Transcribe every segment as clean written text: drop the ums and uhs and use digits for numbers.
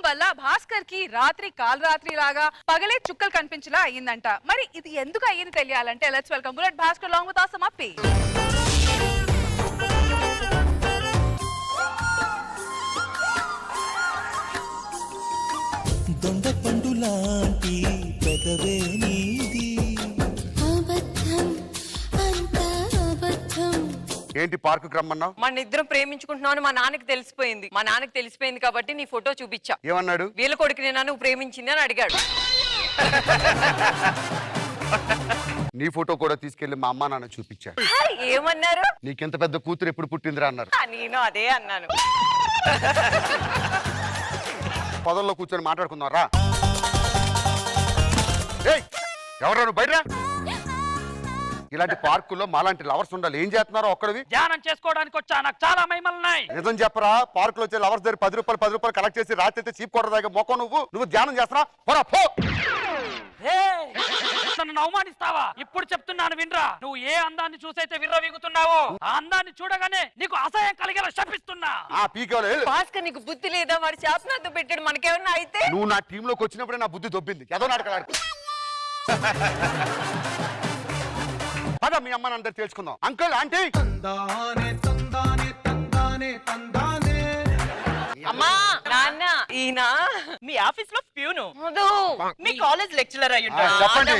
వల్ల భాస్కర్ కి రాత్రి కాలరాత్రి లాగా పగలే చుక్కలు కనిపించేలా అయ్యిందంట. మరి ఇది ఎందుకు అయ్యింది తెలియాలంటే let's welcome bullet Bhaskar along with awesome Appi. దొండ పండులాంటి పెదవే నీది అబద్ధం అంతా అబద్ధం. ఏంటి పార్కు రమ్మన్నావు? మన ఇద్దరం ప్రేమించుకుంటున్నాను మా నాన్నకి తెలిసిపోయింది కాబట్టి నీ ఫోటో చూపించా. ఏమన్నాడు? వీళ్ళ కొడుకునే నువ్వు ప్రేమించింది అని అడిగాడు. నీ ఫోటో కూడా తీసుకెళ్లి మా అమ్మా నాన్న చూపించా. ఏమన్నారు? నీకెంత పెద్ద కూతురు ఎప్పుడు పుట్టిందిరా అన్నారు. నేను అదే అన్నాను. పొదల్లో కూర్చొని మాట్లాడుకుందాం రా. ఎవరు బయట? ఇలాంటి పార్కుల్లో మాలాంటి లవర్స్ ఉండాలి. ఏం చేస్తున్నారో ఒక్కడివి? ధ్యానం చేసుకోవడానికి వచ్చా. నాకు చాలా మైమలున్నాయి. నిజం చెప్పరా? పార్కులో వచ్చే లవర్స్ దగ్గర 10 రూపాయలు కలెక్ట్ చేసి రాత్రి అయితే చీప్ కొట్ట దగ్గర మొక్క నువ్వు ధ్యానం చేస్తున్నా? నన్ను అవమానిస్తావా? ఇప్పుడు చెప్తున్నాను వినరా. నువ్వు ఏ అందాన్ని చూసైతే విర్రవీగుతున్నావో ఆ అందాన్ని చూడగానే నీకు అసహ్యం కలిగేలా శపిస్తున్నా. భాస్కర్ నీకు బుద్ధి లేదా? మరి శాపనార్థం పెట్టాడు. మనకేమన్నా అయితే? నువ్వు నా టీమ్ లోకి వచ్చినప్పుడే నా బుద్ధి దొబ్బింది. ఏదో నాటకాడు. పద మీ అమ్మ అందరు తెలుసుకుందాం. అంకుల్ ఆంటీ అమ్మా నాన్న ఈయన మీ ఆఫీస్ లో ప్యూను, వద్దు. మీ కాలేజ్ లెక్చరర్ అయ్యి ఉంటాడు. చెప్పండి.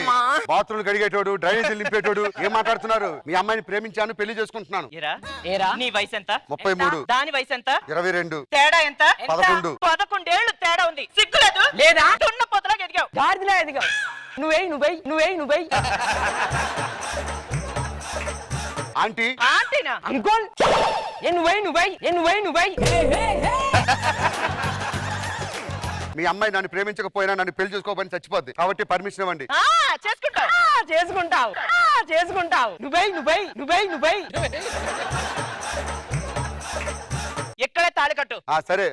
బాత్రూమ్ కడిగేటోడు, డ్రైనేజీలు నింపేటోడు. ఏం మాట్లాడుతున్నారు? మీ అమ్మాయిని ప్రేమించాను, పెళ్లి చేసుకుంటున్నాను. ఏరా నీ వయసు ఎంత? 33. దాని వయసు ఎంత? 22. తేడా ఎంత? 11. 11 ఏళ్ళు తేడా ఉంది. సిగ్గులేదు లేదా? తున్న పొతలాగా ఎదిగావు. గాడిదలా ఎదిగావు. నువ్వే ఆంటీ ఆంటీనా? అంకుల్ నువ్వై మీ అమ్మాయి నన్ను ప్రేమించకపోయినా నన్ను పెళ్లి చేసుకోకపోయినా చచ్చిపోద్ది. కాబట్టి పర్మిషన్ ఇవ్వండి. చేసుకుంటావు. నువ్వై ఇక్కడే తాళి కట్టు. సరే.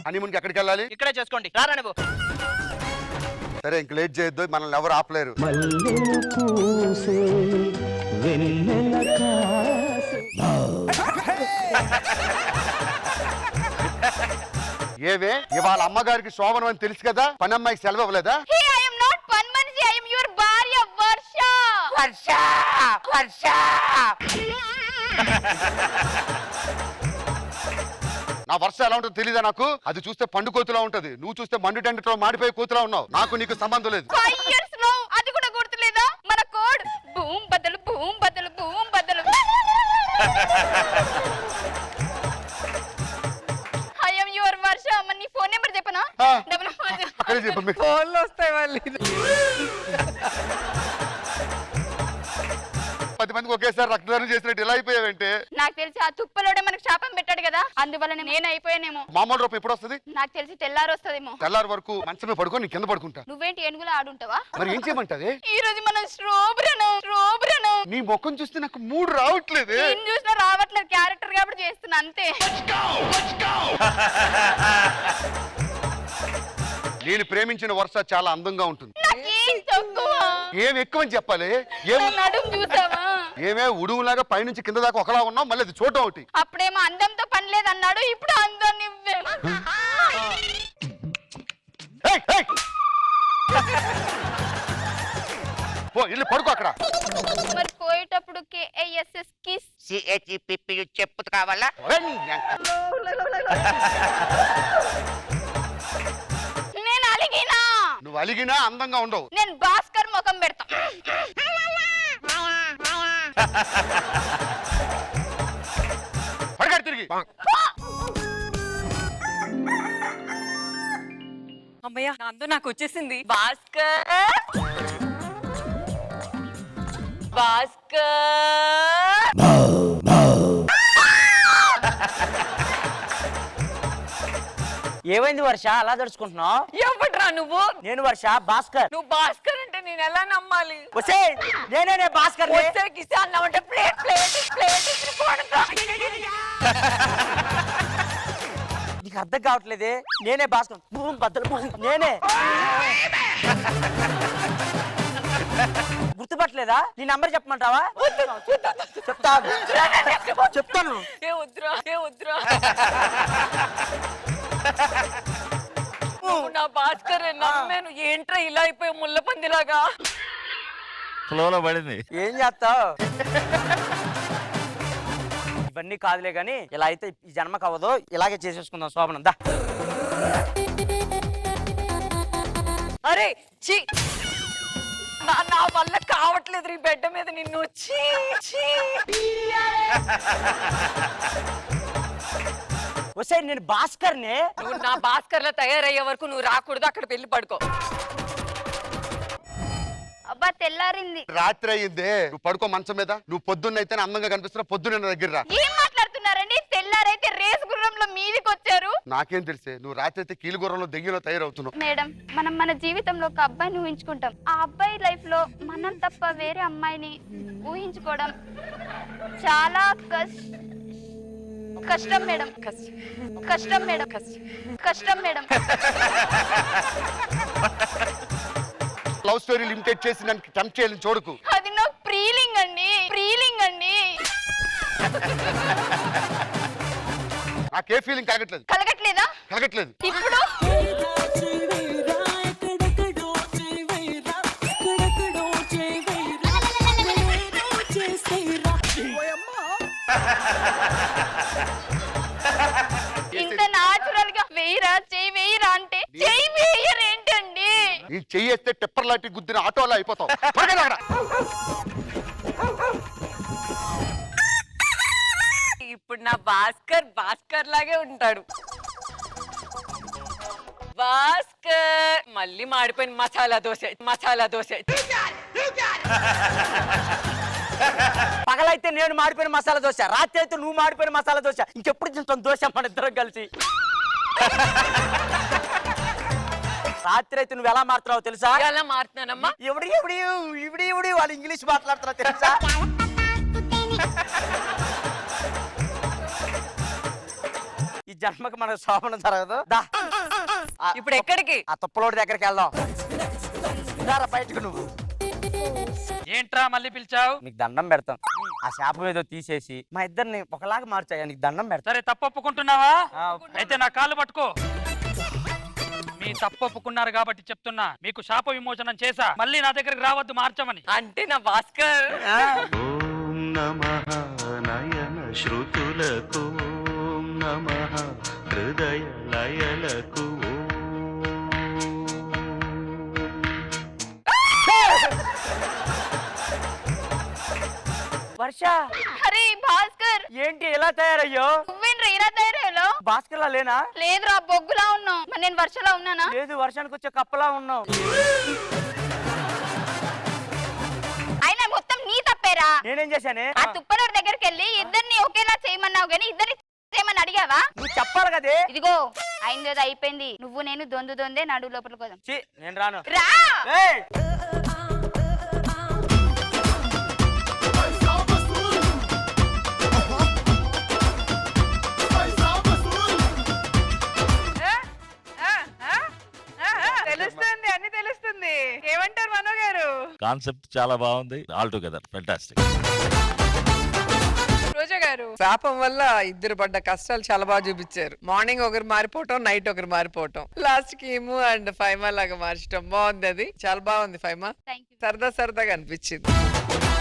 హనీమూన్కి ఎక్కడికి వెళ్ళాలి? ఇక్కడే చేసుకోండి. రారా నువ్వు. సరే, ఇంక లేట్ చేయొద్దు. మనల్ని ఎవరు ఆపలేరు. ఏవే ఇవాళ అమ్మగారికి శోభనం అని తెలుసు కదా, పని అమ్మాయికి సెలవు ఇవ్వలేదా? నా వర్ష ఎలా ఉంటుందో తెలీదా నాకు? అది చూస్తే పండు కోతులా ఉంటది, నువ్వు చూస్తే మండు టెండతో మాడిపోయి కోతులా ఉన్నావు. నాకు నీకు సంబంధం లేదు. అది కూడా గుర్తులేదా? మన కోడ్ బూమ్ బదలు. I am your Varsha. నీ ఫోన్ నెంబర్ చెప్పనా? అక్కడే చెప్పు. ఫోన్లు వస్తాయి మళ్ళీ. 10 మందికి ఒకేసారి రక్తదానం చేసినట్టు ఇలా అయిపోయావంటే? నాకు తెలిసి ఆ తుప్పలోడే మనకు శాపం పెట్టాడు కదా, అందువల్ల నేను అయిపోయానేమో. మామూలు రూపం ఎప్పుడు వస్తుంది? నాకు తెలిసి తెల్లారు వస్తుందేమో. తెల్లారి వరకు మంచమే పడుకో, నీ కింద పడుకుంటా. నువ్వేంటి ఏనుగులా ఆడుంటావా? మరి ఏం చేయమంటది? ఈ రోజు మనం స్ట్రోబ్రను. నీ ముఖం చూస్తే నాకు మూడు రావట్లేదు. నేను చూసినా రావట్లేదు, క్యారెక్టర్ కాబట్టి చేస్తున్నా అంతే. నేను ప్రేమించిన వర్ష చాలా అందంగా ఉంటుంది. నాకేం తక్కువ? ఏం ఎక్కువ అని చెప్పాలి? నడుము చూసావా? ఏమే ఉడుగులాగా పైనుంచి కింద దాకా ఒకలా ఉన్నావు, మళ్ళీ అది చూడటం ఒకటి. అప్పుడేమో అందంతో పని లేదు అన్నాడు, ఇప్పుడు అందం నువ్వే. ఇల్లు పడుకో అక్కడ. మరి పోయేటప్పుడు KISS కిస్ చెప్పు కావాలా? నేను అలిగినా? నువ్వు అలిగినా అందంగా ఉండవు. నేను భాస్కర్ ముఖం పెడతా. పడగాడు తిరిగి. అమ్మయ్య నా అందం నాకు వచ్చేసింది. భాస్కర్ ఏమైంది వర్ష అలా దడుచుకుంటున్నావు? ఎవడ్రా నువ్వు? నేను వర్ష భాస్కర్. నువ్వు భాస్కర్ అంటే నేను ఎలా నమ్మాలి? వసే నేనే భాస్కర్. అంటే ప్లేట్ నీకు అర్థం కావట్లేదే. నేనే భాస్కర్. నేనే. గుర్తుపట్టలేదా? నీ నంబర్ చెప్పమంటావా? చెప్తాను. ఏ వద్దురా నువ్వు నా భాస్కర్ నమ్మాను, ఏంట్రా ఇలా అయిపోయి ముళ్ళ పందిలాగా? ఫ్లోలో పడింది. ఏం చేస్తావు? ఇవన్నీ కాదులే గాని ఇలా అయితే ఈ జన్మకు అవ్వదు, ఇలాగే చేసేసుకుందాం శోభనం దా. అరే ఛీ, నా వల్ల కావట్లేదు ఈ బెడ్ మీద నిన్ను. ఛీ ఛీ. వస్తే నేను భాస్కర్ని. నువ్వు నా భాస్కర్ లా తయారయ్యే వరకు నువ్వు రాకూడదు, అక్కడ పెళ్లి పడుకో. అబ్బా తెల్లారింది. రాత్రి అయ్యిందే, నువ్వు పడుకో మంచం మీద. నువ్వు పొద్దున్నైతే దగ్గర కనిపిస్తున్నా, పొద్దున్న నా దగ్గర రా. ఏం మాట్లాడుతున్నారండి? తెల్లారైతే రేస్ గుర్రంలో మీదికి వచ్చారు. నాకేం తెలిసే, నువ్వు రాత్రి అయితే కీలుగుర్రంలో దెయ్యంలో తయారవుతున్నావు. మేడం, మనం మన జీవితంలో ఒక అబ్బాయిని ఊహించుకుంటాం. ఆ అబ్బాయి లైఫ్ లో మనం తప్ప వేరే అమ్మాయిని ఊహించుకోవడం చాలా కష్టం మేడం. కష్టం మేడం. కష్టం మేడం. లవ్ స్టోరీ లిమిటెడ్ చేసి నన్ను టెంప్ట్ చేయాలని చూడకు. అది నా ప్రీలింగ్ అండి. ప్రీలింగ్ అండి. నాకే ఫీలింగ్ కాగట్లేదు. కలగట్లేదా? కలగట్లేదు. ఇప్పుడు ఇంత నాచురల్ గా వేయరా, చెయ్యి వేయరా అంటే చెయ్యి వేయరేంటండి? ఈ చెయ్యి వేస్తే టెప్పర్ లాంటి గుద్దిన ఆటోలో అయిపోతావు. త్వరగా రారా. ఇప్పుడు నా భాస్కర్ లాగే ఉంటాడు. భాస్కర్ మళ్ళీ మాడిపోయిన మసాలా దోశ. పగలైతే నేను మాడిపోయిన మసాలా దోశ, రాత్రి అయితే నువ్వు మాడిపోయిన మసాలా దోశ. ఇంకెప్పుడు తింటాం దోశ మన ఇద్దరం కలిసి? రాత్రి అయితే నువ్వు ఎలా మారుతున్నావు తెలుసా? ఎలా మారుతున్నానమ్మా? ఇవిడి వాళ్ళు ఇంగ్లీష్ మాట్లాడుతున్నా తెలుసా? ఈ జన్మకి మనకు శోభనం జరగదు. దా ఇప్పుడు ఎక్కడికి? ఆ తుప్పలోడి దగ్గరికి వెళ్దాం. దారా బయటకు. నువ్వు ఏంట్రా మళ్ళీ పిలిచావు? నీకు దండం పెడతాం. ఆ శాపం ఏదో తీసేసి మా ఇద్దరిని ఒకలాగా మార్చాయా? నీకు దండం పెడతా. సరే తప్పు ఒప్పుకుంటున్నావా? ఆ, అయితే నా కాళ్ళు పట్టుకో. మీ తప్పు ఒప్పుకున్నారు కాబట్టి చెప్తున్నా, మీకు శాప విమోచనం చేశా. మళ్ళీ నా దగ్గరికి రావద్దు, మార్చమని. అంటే నా భాస్కర్ ఓం నమః నయన శ్రుతులకు, ఓం నమః హృదయ లయలకు. వర్ష, అరే భాస్కర్, ఏంటి ఎలా తయారయ్యో? నువ్వేంట్రా ఇలా తయారయ్యాలో? భాస్కర్ లా లేనా? లేదురా, బొగ్గులా ఉన్నావు. మరి నేను వర్షలా ఉన్నానా? లేదు, వర్షానికి వచ్చే కప్పలా ఉన్నావు. అయినా మొత్తం నీ తప్పేరా. నేనేం చేశానే? ఆ తుప్పనోడి దగ్గరికి వెళ్ళి ఇద్దరిని ఒకేలా చేయమన్నావు గానీ ఇద్దరిని చేయమని అడిగావా? నువ్వు చెప్పాలి కదే. ఇదిగో అయిందేదో అయిపోయింది. నువ్వు నేను దొందే నడు లోపల కోదాం. ఛీ, నేను రాను. రా. ఏయ్! తెలుస్తుంది, అన్ని తెలుస్తుంది. ఏమంటారు మనో గారు? కాన్సెప్ట్ చాలా బాగుంది. All together fantastic. రోజా గారు, శాపం వల్ల ఇద్దరు పడ్డ కష్టాలు చాలా బాగా చూపించారు. మార్నింగ్ ఒకరు మారిపోవటం, నైట్ ఒకరు మారిపోవటం, లాస్ట్ కి ఏమో అండ్ ఫైమా లాగా మార్చడం బాగుంది. అది చాలా బాగుంది ఫైమా. Thank you. సరదాగా అనిపించింది.